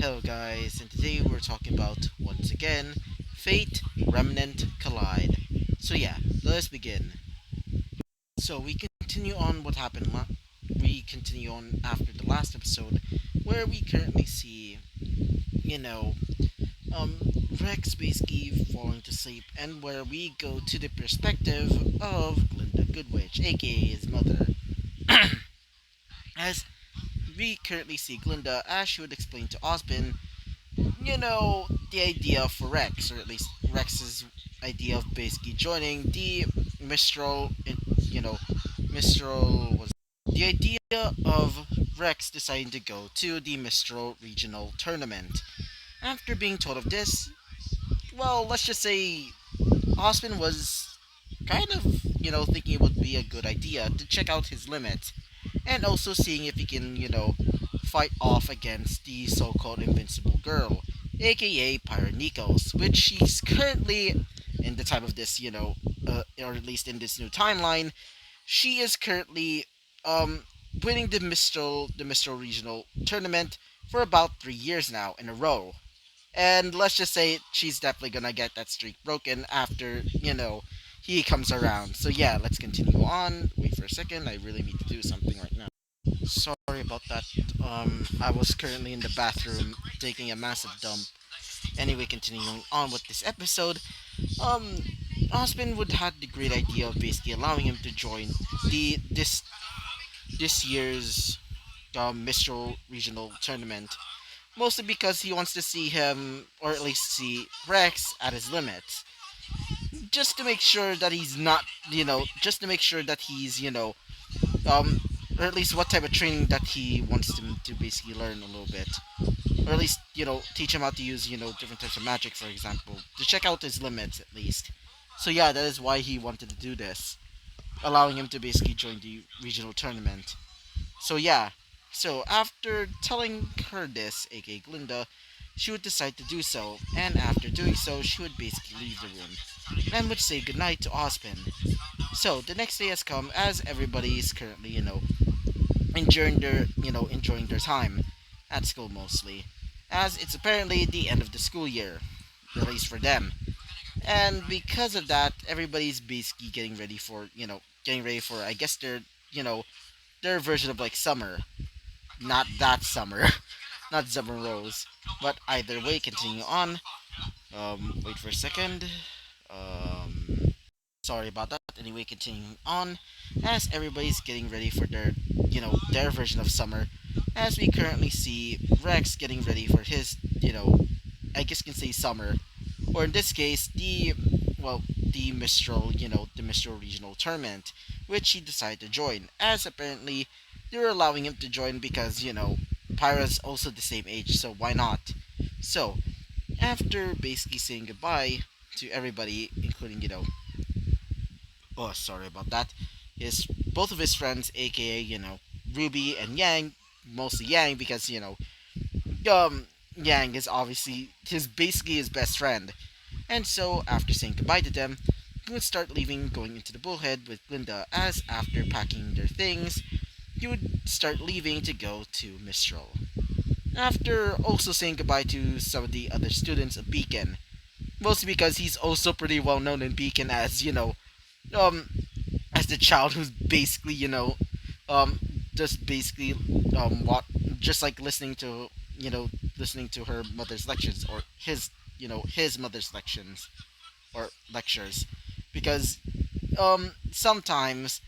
Hello guys, and today we're talking about, once again, Fate, Remnant, Collide. So yeah, let's begin. So we continue on what happened we continue on after the last episode, where we currently see, you know, um, Rex basically falling to sleep, and where we go to the perspective of Glinda Goodwitch, aka his mother. As we currently see Glinda, as she would explain to Osbin, the idea for Rex, or at least Rex's idea of basically joining the Mistral, Mistral was the idea of Rex deciding to go to the Mistral regional tournament. After being told of this, well, let's just say Osman was kind of, thinking it would be a good idea to check out his limit and also seeing if he can, fight off against the so-called invincible girl, aka Pyronikos, which she's currently, in the time of this, or at least in this new timeline, she is currently, winning the Mistral regional tournament for about 3 years now in a row. And let's just say she's definitely gonna get that streak broken after, he comes around. So yeah, let's continue on. Wait for a second, I really need to do something right now. Sorry about that. I was currently in the bathroom taking a massive dump. Anyway, continuing on with this episode, um, Osmond would had the great idea of basically allowing him to join the this year's Mistral regional tournament, mostly because he wants to see him, or at least see Rex at his limit, just to make sure that he's not, just to make sure that he's, um, or at least what type of training that he wants him to basically learn a little bit, or at least teach him how to use different types of magic, for example, to check out his limits at least. So yeah, that is why he wanted to do this, allowing him to basically join the regional tournament. So yeah, so after telling her this, aka Glinda, she would decide to do so, and after doing so, she would basically leave the room and would say goodnight to Ozpin. So the next day has come, as everybody is currently, enjoying their time at school mostly, as it's apparently the end of the school year, at least for them. And because of that, everybody's basically getting ready for, I guess, you know, their version of like summer. Not that summer, not summer rose. But either way, continue on. Wait for a second. Um, Sorry about that. Anyway, continuing on, as everybody's getting ready for their version of summer, as we currently see Rex getting ready for his, I guess you can say summer, or in this case, the Mistral, the Mistral regional tournament, which he decided to join, as apparently they were allowing him to join because, Pyra's also the same age, so why not? So, after basically saying goodbye to everybody, including, oh, sorry about that. His both of his friends, aka Ruby and Yang, mostly Yang because Yang is obviously basically his best friend. And so after saying goodbye to them, he would start leaving, going into the bullhead with Glinda. As after packing their things, he would start leaving to go to Mistral. After also saying goodbye to some of the other students of Beacon, mostly because he's also pretty well known in Beacon as um as the child who's basically, um, just basically, what, just like listening to her mother's lectures, or his mother's lections, or lectures, because, sometimes,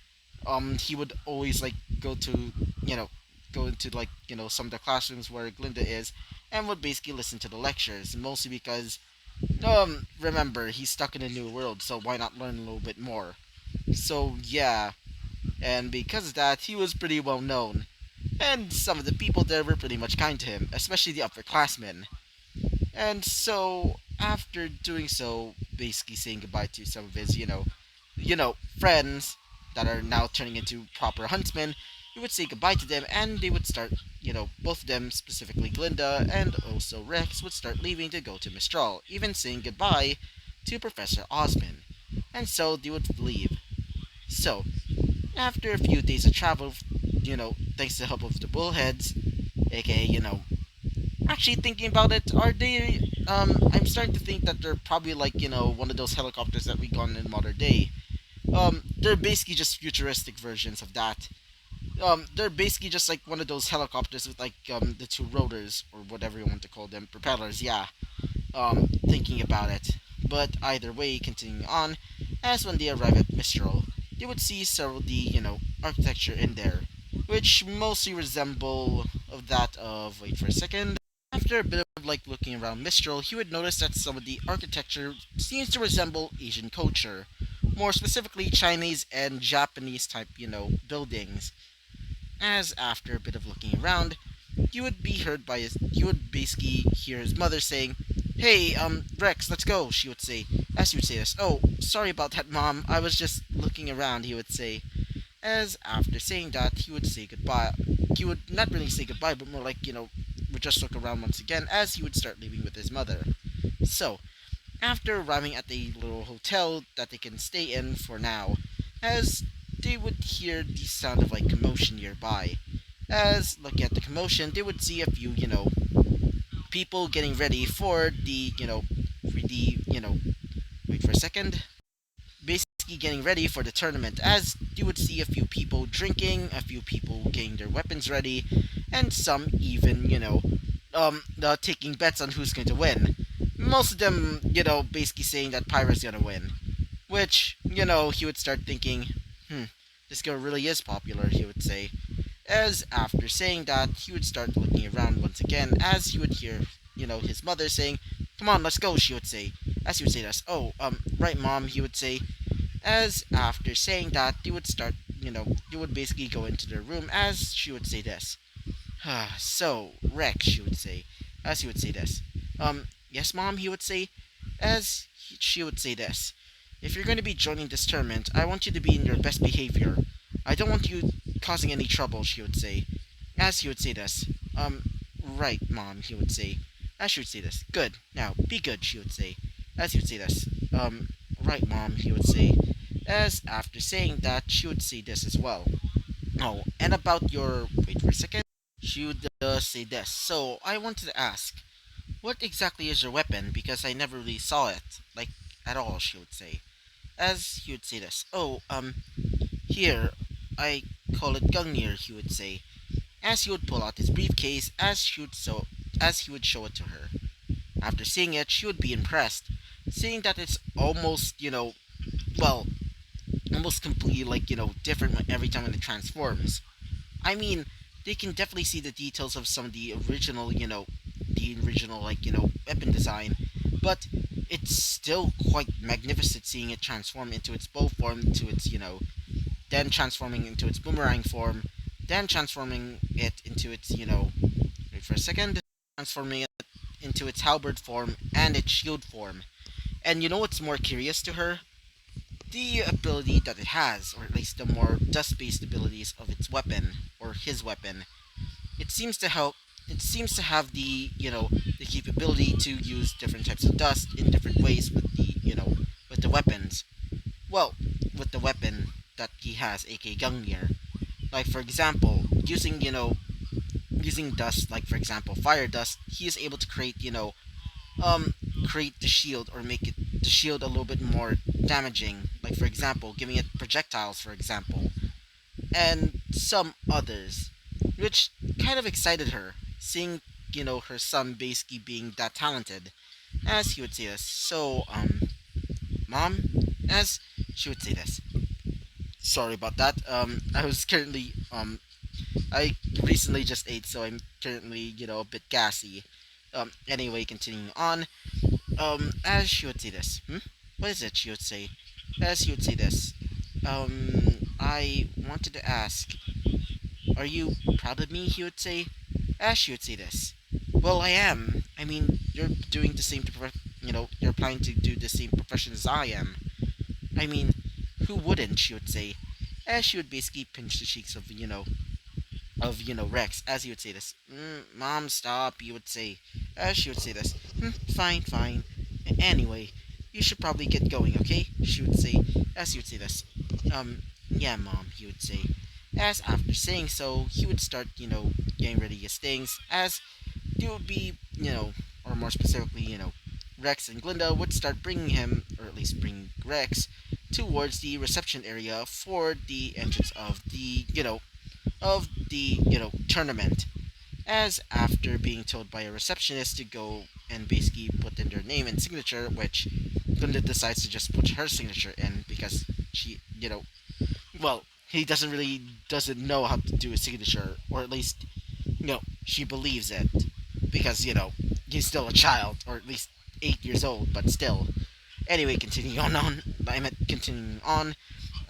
he would always, like, you know, go into, like, some of the classrooms where Glinda is, and would basically listen to the lectures, mostly because, remember, he's stuck in a new world, so why not learn a little bit more? So yeah, and because of that, he was pretty well known. And some of the people there were pretty much kind to him, especially the upperclassmen. And so, after doing so, basically saying goodbye to some of his, friends that are now turning into proper huntsmen, he would say goodbye to them, and they would start, both of them, specifically Glinda and also Rex, would start leaving to go to Mistral, even saying goodbye to Professor Osmond. And so they would leave. So, after a few days of travel, thanks to the help of the bullheads, aka, actually thinking about it, are they? I'm starting to think that they're probably like one of those helicopters that we got in modern day. They're basically just futuristic versions of that. They're basically just like one of those helicopters with like the two rotors or whatever you want to call them, propellers. Yeah. Thinking about it. But either way, continuing on, as when they arrive at Mistral, they would see several the architecture in there, which mostly resemble of that of wait for a second. After a bit of like looking around Mistral, he would notice that some of the architecture seems to resemble Asian culture, more specifically Chinese and Japanese type buildings. As after a bit of looking around, you would basically hear his mother saying, "Hey, Rex, let's go," she would say. As he would say this, "Oh, sorry about that, Mom. I was just looking around," he would say. As after saying that, he would say goodbye. He would not really say goodbye, but more like, would just look around once again as he would start leaving with his mother. So, after arriving at the little hotel that they can stay in for now, as they would hear the sound of like commotion nearby. As looking at the commotion, they would see a few, people getting ready for wait for a second, basically getting ready for the tournament. As you would see a few people drinking, a few people getting their weapons ready, and some even, taking bets on who's going to win. Most of them, basically saying that Pyro's gonna win. Which, he would start thinking, this girl really is popular, he would say. As after saying that, he would start looking around once again, as he would hear, his mother saying, "Come on, let's go," she would say. As he would say this, "Oh, right, Mom," he would say. As after saying that, he would start, he would basically go into their room, as she would say this. So, Rex, she would say, as he would say this. Yes, Mom, he would say, as she would say this. "If you're going to be joining this tournament, I want you to be in your best behavior. I don't want you causing any trouble," she would say. As he would say this. Right, Mom, he would say. As she would say this. "Good. Now, be good," she would say. As he would say this. Right, Mom, he would say. As after saying that, she would say this as well. "Oh, and about your... wait for a second." She would say this. "So, I wanted to ask, what exactly is your weapon? Because I never really saw it. Like, at all," she would say. As he would say this. "Oh, here, I call it Gungnir," he would say. As he would pull out his briefcase, as he would show it to her. After seeing it, she would be impressed, seeing that it's almost, well, almost completely like, different every time when it transforms. I mean, they can definitely see the details of some of the original, like, weapon design, but it's still quite magnificent seeing it transform into its bow form, to its, then transforming into its boomerang form, then transforming it into its, wait for a second, transforming it into its halberd form and its shield form. And you know what's more curious to her? The ability that it has, or at least the more dust-based abilities of its weapon, or his weapon. It seems to help. It seems to have the capability to use different types of dust in different ways with with the weapons. Well, with the weapon that he has, aka Gungnir. Like for example, using dust, like for example fire dust, he is able to create create the shield, or make the shield a little bit more damaging. Like for example, giving it projectiles, for example, and some others, which kind of excited her, seeing her son basically being that talented. As he would say this, "So, Mom," as she would say this. Sorry about that. I was currently I recently just ate, so I'm currently a bit gassy. Anyway, continuing on. As she would say this. What is it? She would say. As she would say this. I wanted to ask, are you proud of me? He would say. As she would say this. Well, I am. I mean, you're doing the same, you're planning to do the same profession as I am. I mean, who wouldn't? She would say. As she would basically pinch the cheeks of, Rex, as he would say this. "Mom, stop," you would say. As she would say this. Fine, fine. Anyway, you should probably get going, okay?" She would say, as he would say this. Yeah, Mom, he would say. As after saying so, he would start, getting ready his things, as it would be, or more specifically, Rex and Glinda would start bringing him, or at least bring Rex, towards the reception area for the entrance of the tournament. As after being told by a receptionist to go and basically put in their name and signature, which Glinda decides to just put her signature in because she, well, he doesn't know how to do a signature, or at least, she believes it because he's still a child, or at least 8 years old, but still. Anyway, continuing on,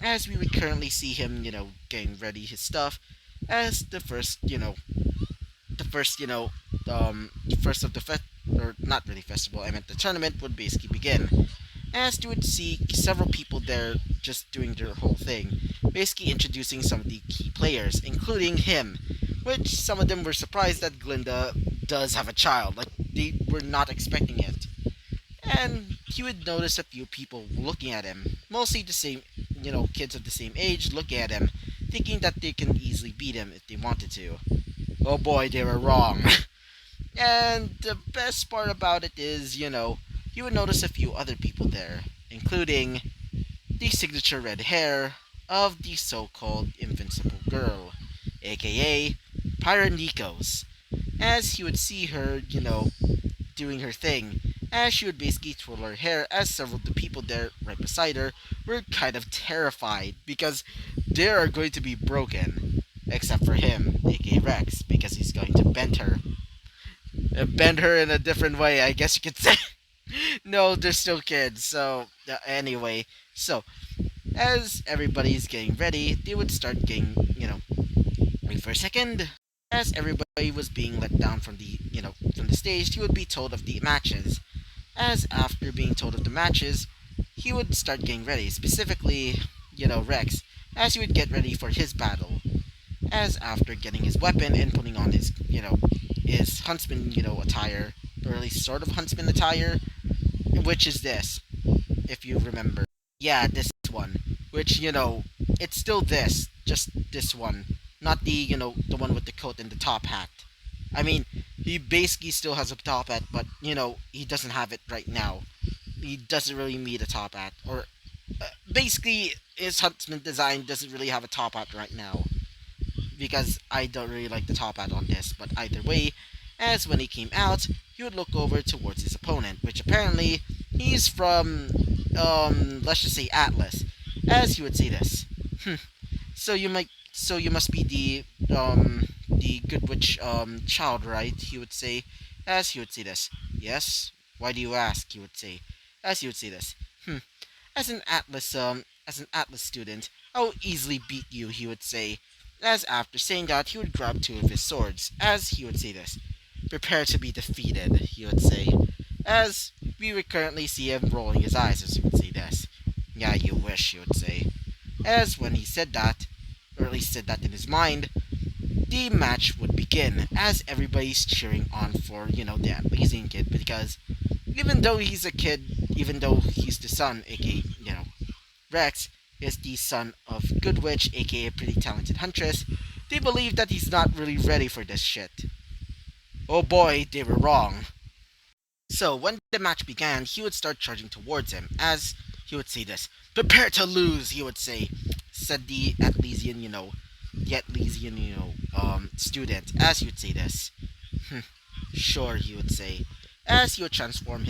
as we would currently see him, getting ready his stuff, as the first, first of the or not really festival, I meant the tournament would basically begin. As you would see several people there just doing their whole thing, basically introducing some of the key players, including him, which some of them were surprised that Glinda does have a child, like they were not expecting it. And he would notice a few people looking at him, mostly the same, kids of the same age looking at him, thinking that they can easily beat him if they wanted to. Oh boy, they were wrong. And the best part about it is, you would notice a few other people there, including the signature red hair of the so-called invincible girl, aka Pyronikos, as he would see her, doing her thing, as she would basically twirl her hair, as several of the people there right beside her were kind of terrified because they are going to be broken, except for him, aka Rex, because he's going to bend her in a different way, I guess you could say. No, they're still kids, so anyway, so as everybody's getting ready, they would start getting, wait for a second. As everybody was being let down from the stage, he would be told of the matches. As after being told of the matches, he would start getting ready, specifically, Rex, as he would get ready for his battle. As after getting his weapon and putting on his huntsman, attire, or at least sort of huntsman attire, which is this, if you remember. Yeah, this one. Which, it's still this, just this one. Not the one with the coat and the top hat. I mean, he basically still has a top hat, but, he doesn't have it right now. He doesn't really need a top hat. Or, basically, his huntsman design doesn't really have a top hat right now. Because I don't really like the top hat on this, but either way, as when he came out, he would look over towards his opponent, which apparently he's from, let's just say Atlas, as he would say this. So you must be the good witch, child, right? He would say, as he would say this. Yes? Why do you ask? He would say, as he would say this. As an Atlas student, I will easily beat you, he would say. As after saying that, he would grab two of his swords, as he would say this. Prepare to be defeated, he would say. As we would currently see him rolling his eyes as he would say this. Yeah, you wish, he would say. As when he said that, or at least said that in his mind, the match would begin, as everybody's cheering on for, the Atlesian kid, because even though he's a kid, even though he's the son, aka, Rex, is the son of Good Witch, aka Pretty Talented Huntress, they believe that he's not really ready for this shit. Oh boy, they were wrong. So when the match began, he would start charging towards him, as he would say this. Prepare to lose, he would say, said the Atlesian, student, as he would say this. Sure, he would say, as he would transform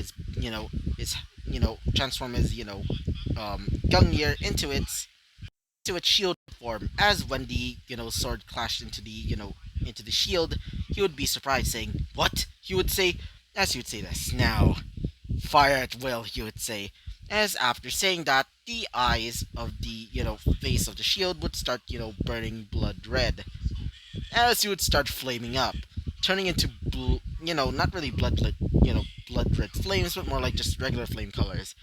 Gungnir into its shield form, as when the sword clashed into the shield, he would be surprised, saying, "What?" He would say, as he would say this. Now, fire at will, he would say, as after saying that, the eyes of the face of the shield would start burning blood red, as he would start flaming up, turning into not really blood red flames, but more like just regular flame colors,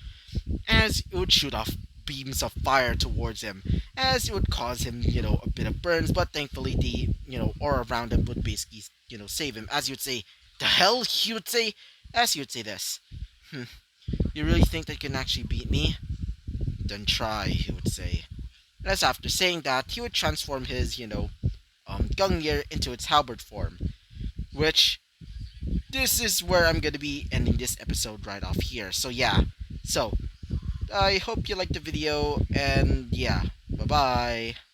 as it would shoot off beams of fire towards him, as it would cause him, a bit of burns, but thankfully the, aura around him would basically, save him, as he would say, the hell, he would say, as he would say this. You really think that you can actually beat me? Then try, he would say. As after saying that, he would transform his, Gungnir into its halberd form, which this is where I'm gonna be ending this episode right off here. So yeah, so I hope you liked the video, and yeah, bye bye.